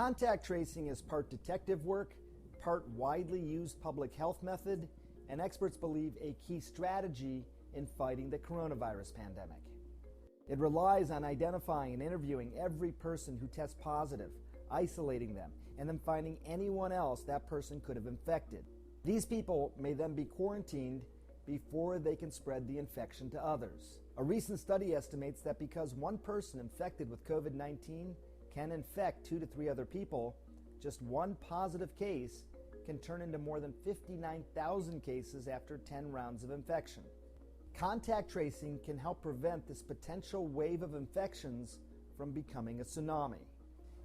Contact tracing is part detective work, part widely used public health method, and experts believe a key strategy in fighting the coronavirus pandemic. It relies on identifying and interviewing every person who tests positive, isolating them, and then finding anyone else that person could have infected. These people may then be quarantined before they can spread the infection to others. A recent study estimates that because one person infected with COVID-19 can infect 2 to 3 other people, just one positive case can turn into more than 59,000 cases after 10 rounds of infection. Contact tracing can help prevent this potential wave of infections from becoming a tsunami.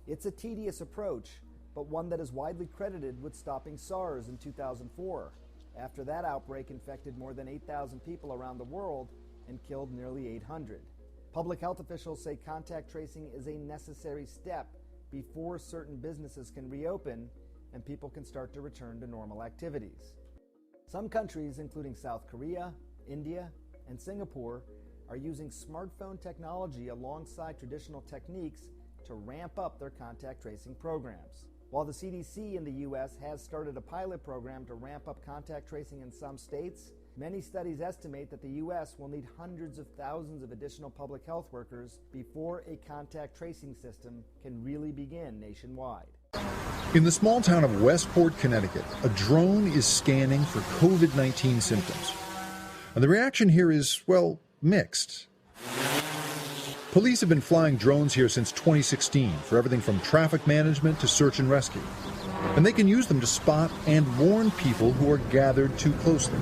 It's a tedious approach, but one that is widely credited with stopping SARS in 2004. After that outbreak infected more than 8,000 people around the world and killed nearly 800. Public health officials say contact tracing is a necessary step before certain businesses can reopen and people can start to return to normal activities. Some countries, including South Korea, India, and Singapore, are using smartphone technology alongside traditional techniques to ramp up their contact tracing programs. While the CDC in the U.S. has started a pilot program to ramp up contact tracing in some states, many studies estimate that the U.S. will need hundreds of thousands of additional public health workers before a contact tracing system can really begin nationwide. In the small town of Westport, Connecticut, a drone is scanning for COVID-19 symptoms. And the reaction here is, well, mixed. Police have been flying drones here since 2016 for everything from traffic management to search and rescue. And they can use them to spot and warn people who are gathered too closely.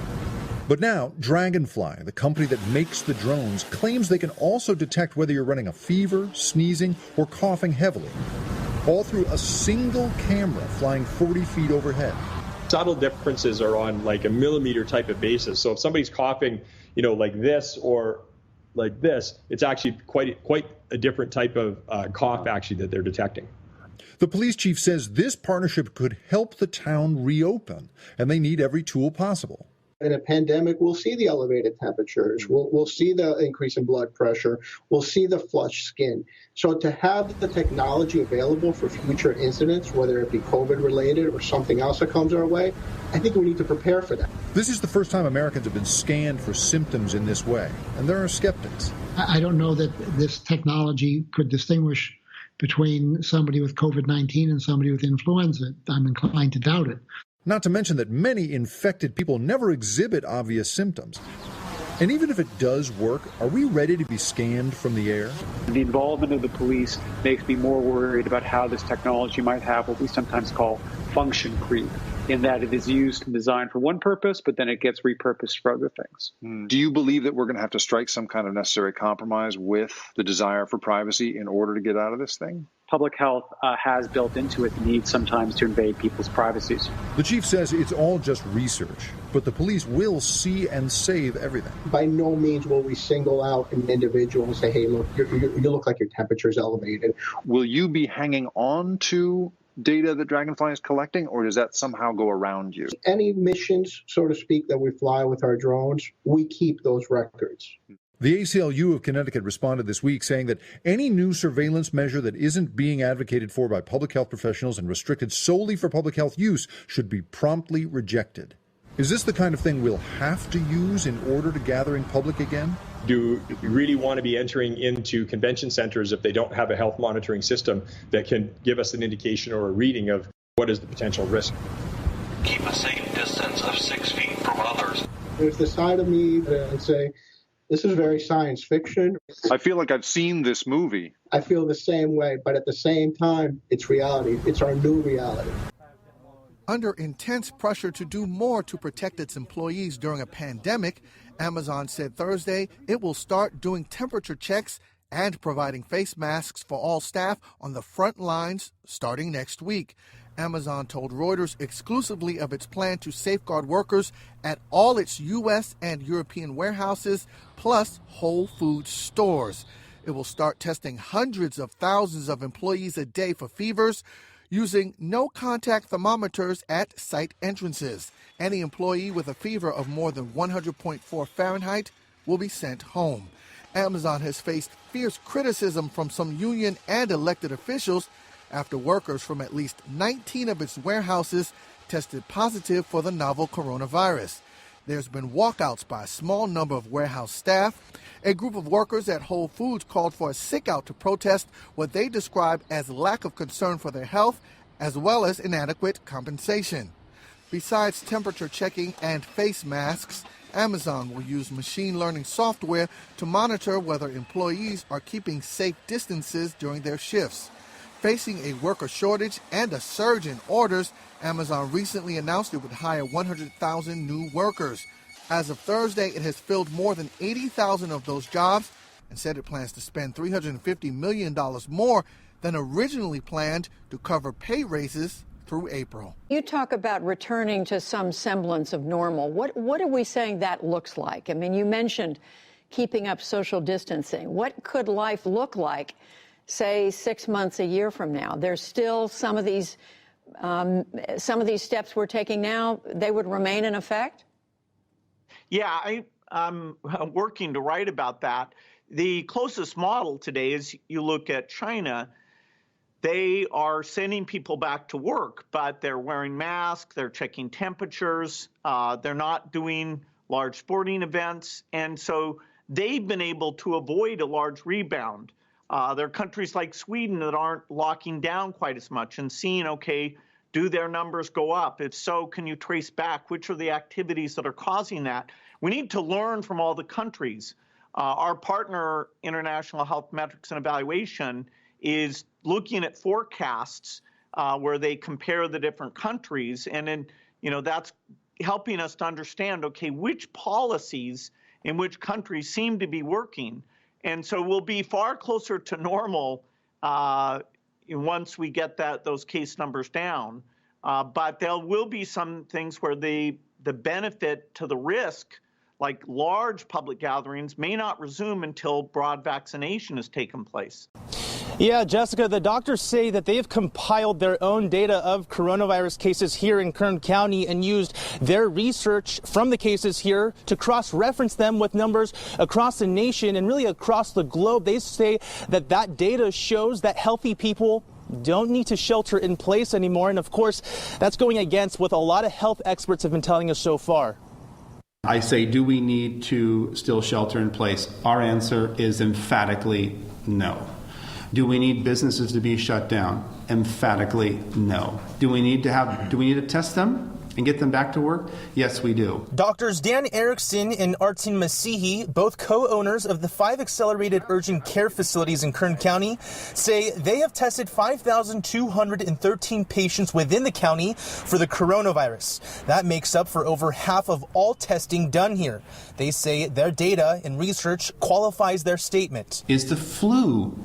But now, Dragonfly, the company that makes the drones, claims they can also detect whether you're running a fever, sneezing, or coughing heavily, all through a single camera flying 40 feet overhead. Subtle differences are on like a millimeter type of basis. So if somebody's coughing, like this or like this, it's actually quite a different type of cough actually that they're detecting. The police chief says this partnership could help the town reopen, and they need every tool possible. In a pandemic, we'll see the elevated temperatures, we'll see the increase in blood pressure, we'll see the flushed skin. So to have the technology available for future incidents, whether it be COVID-related or something else that comes our way, I think we need to prepare for that. This is the first time Americans have been scanned for symptoms in this way, and there are skeptics. I don't know that this technology could distinguish between somebody with COVID-19 and somebody with influenza. I'm inclined to doubt it. Not to mention that many infected people never exhibit obvious symptoms. And even if it does work, are we ready to be scanned from the air? The involvement of the police makes me more worried about how this technology might have what we sometimes call function creep, in that it is used and designed for one purpose, but then it gets repurposed for other things. Do you believe that we're going to have to strike some kind of necessary compromise with the desire for privacy in order to get out of this thing? Public health has built into it the need sometimes to invade people's privacies. The chief says it's all just research, but the police will see and save everything. By no means will we single out an individual and say, hey, look, you look like your temperature is elevated. Will you be hanging on to data that Dragonfly is collecting, or does that somehow go around you? Any missions, so to speak, that we fly with our drones, we keep those records. The ACLU of Connecticut responded this week saying that any new surveillance measure that isn't being advocated for by public health professionals and restricted solely for public health use should be promptly rejected. Is this the kind of thing we'll have to use in order to gather in public again? Do we really want to be entering into convention centers if they don't have a health monitoring system that can give us an indication or a reading of what is the potential risk? Keep a safe distance of 6 feet from others. There's the side of me that say, this is very science fiction. I feel like I've seen this movie. I feel the same way, but at the same time, it's reality. It's our new reality. Under intense pressure to do more to protect its employees during a pandemic, Amazon said Thursday it will start doing temperature checks and providing face masks for all staff on the front lines starting next week. Amazon told Reuters exclusively of its plan to safeguard workers at all its U.S. and European warehouses, plus Whole Foods stores. It will start testing hundreds of thousands of employees a day for fevers, using no-contact thermometers at site entrances. Any employee with a fever of more than 100.4 Fahrenheit will be sent home. Amazon has faced fierce criticism from some union and elected officials after workers from at least 19 of its warehouses tested positive for the novel coronavirus. There's been walkouts by a small number of warehouse staff. A group of workers at Whole Foods called for a sick-out to protest what they describe as lack of concern for their health, as well as inadequate compensation. Besides temperature checking and face masks, Amazon will use machine learning software to monitor whether employees are keeping safe distances during their shifts. Facing a worker shortage and a surge in orders, Amazon recently announced it would hire 100,000 new workers. As of Thursday, it has filled more than 80,000 of those jobs and said it plans to spend $350 million more than originally planned to cover pay raises through April. You talk about returning to some semblance of normal. What are we saying that looks like? I mean, you mentioned keeping up social distancing. What could life look like, say, 6 months, a year from now? There's still some of these steps we're taking now, they would remain in effect? Yeah, I'm working to write about that. The closest model today is you look at China. They are sending people back to work, but they're wearing masks, they're checking temperatures, they're not doing large sporting events, and so they've been able to avoid a large rebound. There are countries like Sweden that aren't locking down quite as much and seeing, okay, do their numbers go up? If so, can you trace back which are the activities that are causing that? We need to learn from all the countries. Our partner, International Health Metrics and Evaluation, is looking at forecasts where they compare the different countries, and then that's helping us to understand, okay, which policies in which countries seem to be working. And so we'll be far closer to normal once we get those case numbers down. But there will be some things where the benefit to the risk, like large public gatherings, may not resume until broad vaccination has taken place. Yeah, Jessica, the doctors say that they've compiled their own data of coronavirus cases here in Kern County and used their research from the cases here to cross-reference them with numbers across the nation and really across the globe. They say that data shows that healthy people don't need to shelter in place anymore. And of course, that's going against what a lot of health experts have been telling us so far. I say, do we need to still shelter in place? Our answer is emphatically no. Do we need businesses to be shut down? Emphatically no. Do we need to test them and get them back to work? Yes, we do. Doctors Dan Erickson and Artin Masihi, both co-owners of the 5 accelerated urgent care facilities in Kern County, say they have tested 5,213 patients within the county for the coronavirus. That makes up for over half of all testing done here. They say their data and research qualifies their statement. Is the flu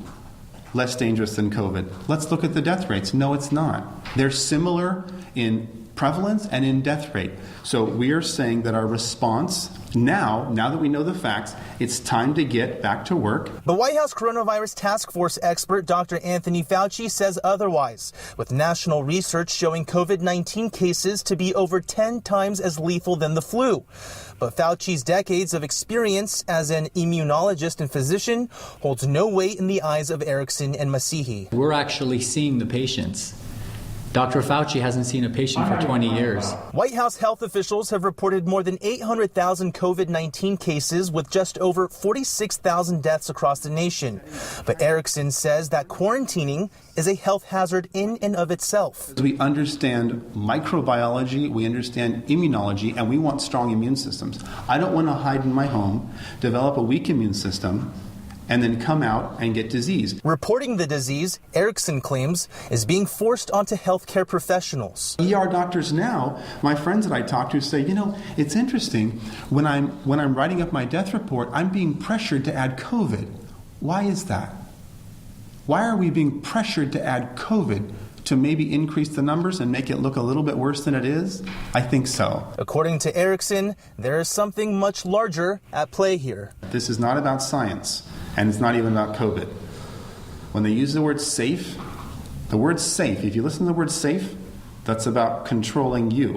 less dangerous than COVID? Let's look at the death rates. No, it's not. They're similar in prevalence and in death rate. So we are saying that our response now that we know the facts, it's time to get back to work. The White House Coronavirus Task Force expert Dr. Anthony Fauci says otherwise, with national research showing COVID-19 cases to be over 10 times as lethal than the flu. But Fauci's decades of experience as an immunologist and physician holds no weight in the eyes of Erickson and Masihi. We're actually seeing the patients. Dr. Fauci hasn't seen a patient for 20 years. White House health officials have reported more than 800,000 COVID-19 cases with just over 46,000 deaths across the nation. But Erickson says that quarantining is a health hazard in and of itself. We understand microbiology, we understand immunology, and we want strong immune systems. I don't want to hide in my home, develop a weak immune system, and then come out and get disease. Reporting the disease, Erickson claims, is being forced onto healthcare professionals. ER doctors now, my friends that I talk to say, it's interesting, when I'm writing up my death report, I'm being pressured to add COVID. Why is that? Why are we being pressured to add COVID to maybe increase the numbers and make it look a little bit worse than it is? I think so. According to Erickson, there is something much larger at play here. This is not about science, and it's not even about COVID. When they use the word safe, if you listen to the word safe, that's about controlling you.